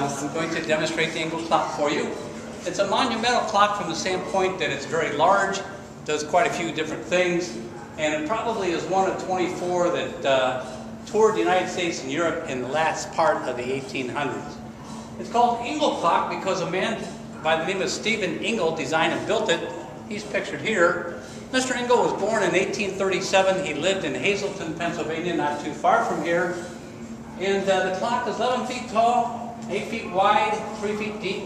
I'm going to demonstrate the Ingall Clock for you. It's a monumental clock from the standpoint that it's very large, does quite a few different things, and it probably is one of 24 that toured the United States and Europe in the last part of the 1800s. It's called Ingall Clock because a man by the name of Stephen Ingall designed and built it. He's pictured here. Mr. Ingall was born in 1837. He lived in Hazleton, Pennsylvania, not too far from here. And the clock is 11 feet tall, 8 feet wide, 3 feet deep.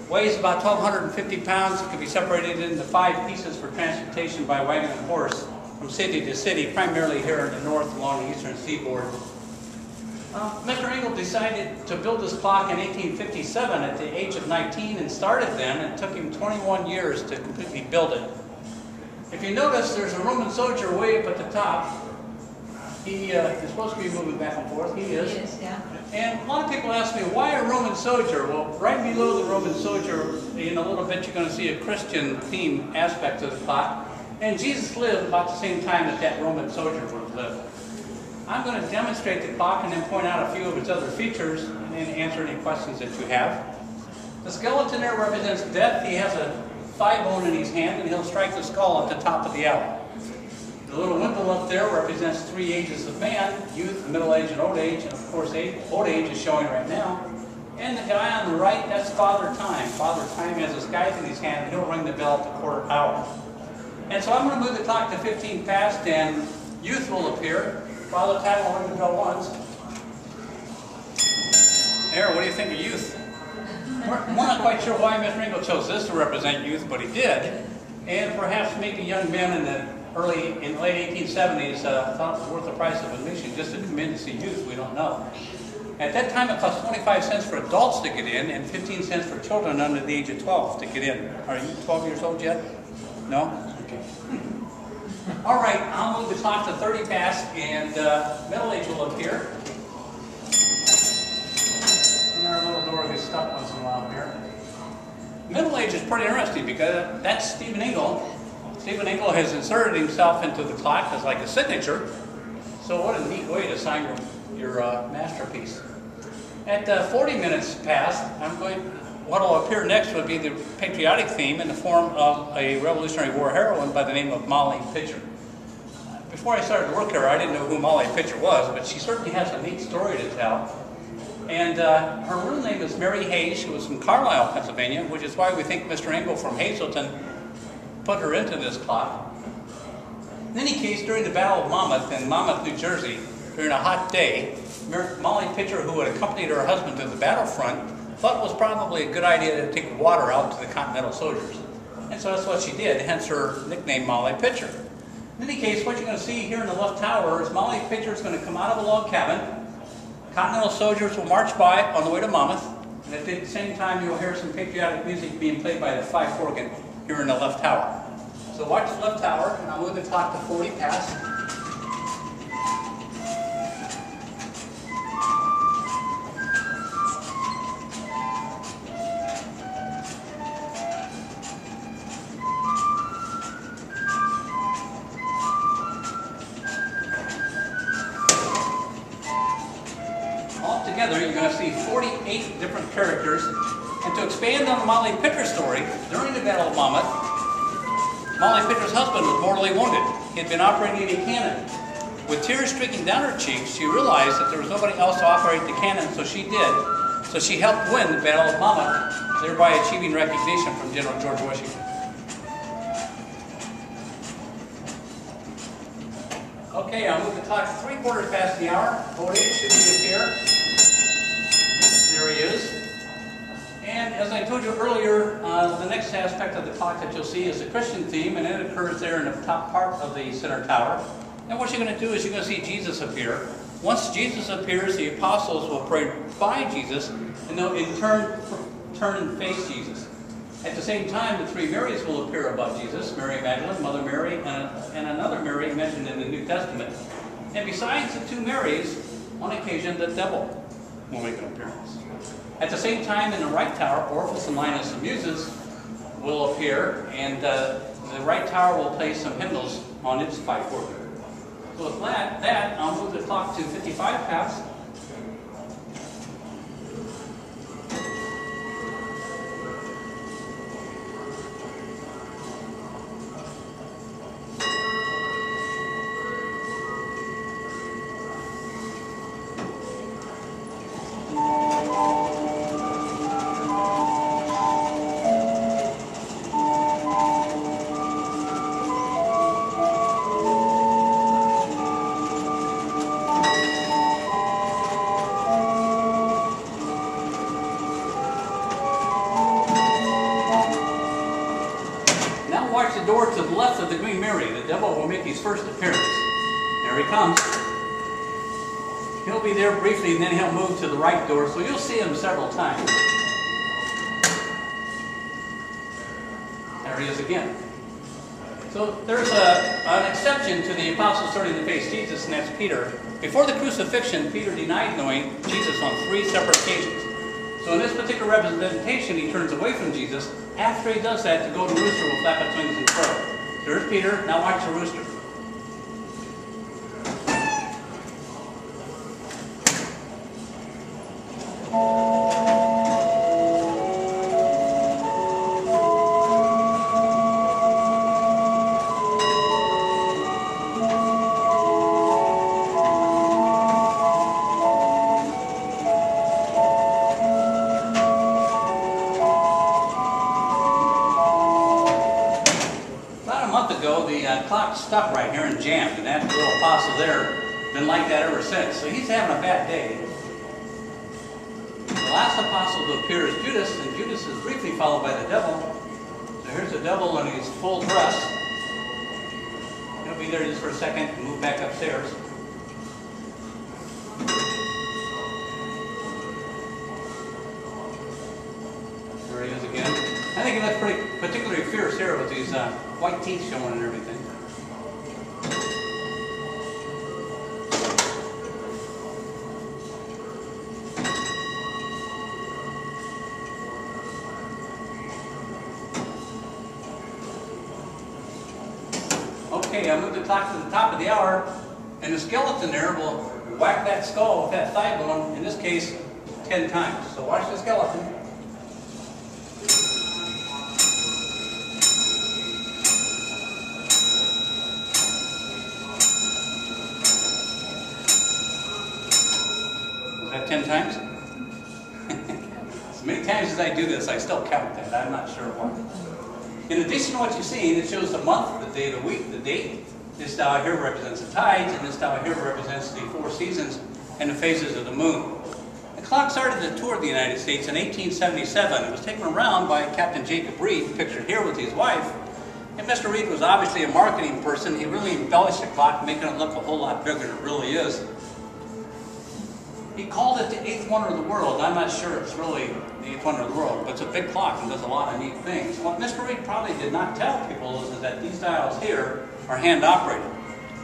Weighs about 1,250 pounds. It can be separated into 5 pieces for transportation by wagon and horse from city to city, primarily here in the north along the eastern seaboard. Mr. Ingall decided to build this clock in 1857 at the age of 19 and started then. It took him 21 years to completely build it. If you notice, there's a Roman soldier way up at the top. He is supposed to be moving back and forth. He is. He is, yeah. And a lot of people ask me, why a Roman soldier? Well, right below the Roman soldier, in a little bit, you're going to see a Christian theme aspect of the clock. And Jesus lived about the same time that that Roman soldier would have lived. I'm going to demonstrate the clock and then point out a few of its other features and then answer any questions that you have. The skeleton there represents death. He has a thigh bone in his hand and he'll strike the skull at the top of the hour. The little wimple up there represents 3 ages of man: youth, middle age, and old age. And of course, old age is showing right now. And the guy on the right, that's Father Time. Father Time has a scythe in his hand and he'll ring the bell at the quarter hour. And so I'm going to move the clock to 15 past and youth will appear. Father Time will ring the bell once. There, what do you think of youth? We're not quite sure why Mr. Ingall chose this to represent youth, but he did. And perhaps maybe young men in the late 1870s thought it was worth the price of admission just to come in to see youth. We don't know. At that time, it cost 25 cents for adults to get in and 15 cents for children under the age of 12 to get in. Are you 12 years old yet? No? Okay. All right, I'll move the clock to 30 past, and middle age will appear. And our little door gets stuck once in a while here. Middle age is pretty interesting because that's Stephen Ingall. Stephen Ingall has inserted himself into the clock as like a signature. So what a neat way to sign your masterpiece. At 40 minutes past, what will appear next would be the patriotic theme in the form of a Revolutionary War heroine by the name of Molly Pitcher. Before I started to work here, I didn't know who Molly Pitcher was, but she certainly has a neat story to tell. And her real name is Mary Hayes. She was from Carlisle, Pennsylvania, which is why we think Mr. Ingall from Hazleton put her into this clock. In any case, during the Battle of Monmouth in Monmouth, New Jersey, during a hot day, Molly Pitcher, who had accompanied her husband to the battlefront, thought it was probably a good idea to take water out to the Continental soldiers. And so that's what she did, hence her nickname Molly Pitcher. In any case, what you're going to see here in the left tower is Molly Pitcher is going to come out of a log cabin. Continental soldiers will march by on the way to Monmouth, and at the same time you'll hear some patriotic music being played by the fife organ here in the left tower. So watch the left tower, and I'll move the clock to 40 past. Altogether, you're going to see 48 different characters. And to expand on the Molly Pitcher story, during the Battle of Monmouth, Molly Pitcher's husband was mortally wounded. He had been operating a cannon. With tears streaking down her cheeks, she realized that there was nobody else to operate the cannon, so she did. So she helped win the Battle of Monmouth, thereby achieving recognition from General George Washington. Okay, I'll move the clock 3/4 past the hour. Old age should reappear. There he is. And as I told you earlier, the next aspect of the clock that you'll see is the Christian theme, and it occurs there in the top part of the center tower. And what you're going to do is you're going to see Jesus appear. Once Jesus appears, the apostles will pray by Jesus, and they'll in turn and face Jesus. At the same time, the 3 Marys will appear above Jesus: Mary Magdalene, Mother Mary, and another Mary mentioned in the New Testament. And besides the 2 Marys, on occasion the devil will make an appearance. At the same time, in the right tower, Orpheus and Linus the Muses will appear, and the right tower will play some hymnals on its fife organ. So with that, I'll move the clock to 55 past. the door to the left of the Green Mary, the devil will make his first appearance. There he comes. He'll be there briefly, and then he'll move to the right door, so you'll see him several times. There he is again. So there's an exception to the apostle starting to face Jesus, and that's Peter. Before the crucifixion, Peter denied knowing Jesus on 3 separate occasions. So in this particular representation, he turns away from Jesus. After he does that, the golden rooster will flap its wings and crow. There's Peter. Now watch the rooster. Clock stuck right here and jammed, and that little apostle there been like that ever since. So he's having a bad day. The last apostle to appear is Judas, and Judas is briefly followed by the devil. So here's the devil in his full dress. He'll be there just for a second and move back upstairs. There he is again. I think he looks pretty particularly fierce here with these white teeth showing and everything. Okay, I moved the clock to the top of the hour, and the skeleton there will whack that skull with that thigh bone, in this case, 10 times. So watch the skeleton. Was that 10 times? As many times as I do this, I still count that. I'm not sure why. In addition to what you've seen, it shows the month, the day of the week, the date. This dial here represents the tides, and this dial here represents the 4 seasons and the phases of the moon. The clock started the tour of the United States in 1877. It was taken around by Captain Jacob Reed, pictured here with his wife. And Mr. Reed was obviously a marketing person. He really embellished the clock, making it look a whole lot bigger than it really is. He called it the 8th wonder of the world. I'm not sure it's really the 8th wonder of the world, but it's a big clock and does a lot of neat things. What Mr. Reed probably did not tell people is that these dials here are hand operated.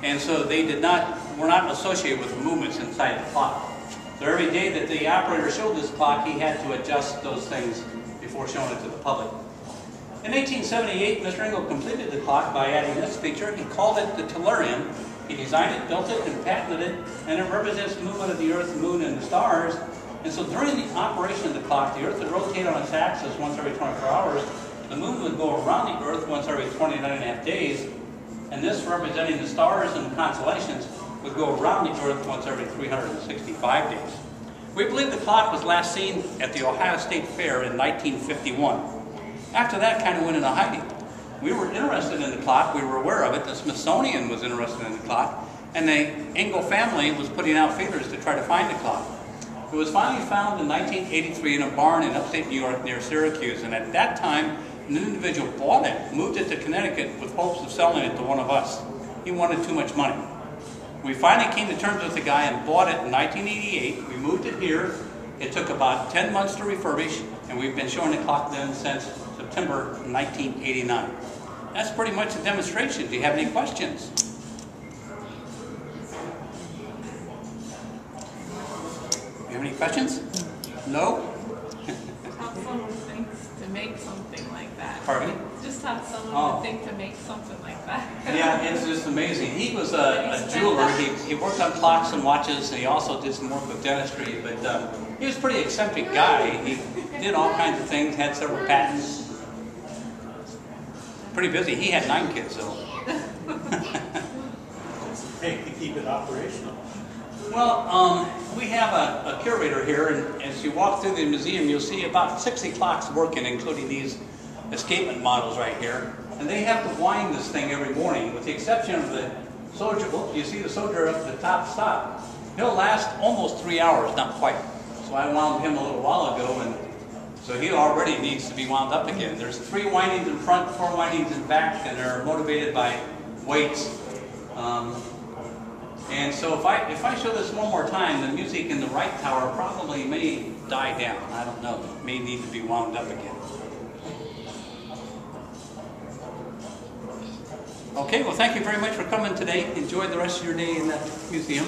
And so they were not associated with the movements inside the clock. So every day that the operator showed this clock, he had to adjust those things before showing it to the public. In 1878, Mr. Ingall completed the clock by adding this feature. He called it the tellurium. He designed it, built it, and patented it, and it represents the movement of the Earth, the Moon, and the stars. And so during the operation of the clock, the Earth would rotate on its axis once every 24 hours. The Moon would go around the Earth once every 29.5 days. And this, representing the stars and the constellations, would go around the Earth once every 365 days. We believe the clock was last seen at the Ohio State Fair in 1951. After that, kind of went into hiding. We were interested in the clock, we were aware of it, the Smithsonian was interested in the clock, and the Ingall family was putting out feelers to try to find the clock. It was finally found in 1983 in a barn in upstate New York near Syracuse, and at that time, an individual bought it, moved it to Connecticut with hopes of selling it to one of us. He wanted too much money. We finally came to terms with the guy and bought it in 1988. We moved it here. It took about 10 months to refurbish, and we've been showing the clock then since September 1989. That's pretty much a demonstration. Do you have any questions? You have any questions? No? How someone thinks to make something like that. Pardon me? Just how someone would think to make something like that. Yeah, it's just amazing. He was a jeweler. He worked on clocks and watches, and he also did some work with dentistry. But he was a pretty eccentric guy. He did all kinds of things, had several patents. Pretty busy. He had 9 kids, though. Hey, to keep it operational. Well, we have a curator here, and as you walk through the museum, you'll see about 60 clocks working, including these escapement models right here. And they have to wind this thing every morning, with the exception of the soldier. Well, you see the soldier up at the top stop. He'll last almost 3 hours, not quite. So I wound him a little while ago, and So he already needs to be wound up again. There's 3 windings in front, 4 windings in back, and they're motivated by weights. And so if I show this one more time, the music in the right tower probably may die down. I don't know. It may need to be wound up again. Okay, well thank you very much for coming today. Enjoy the rest of your day in that museum.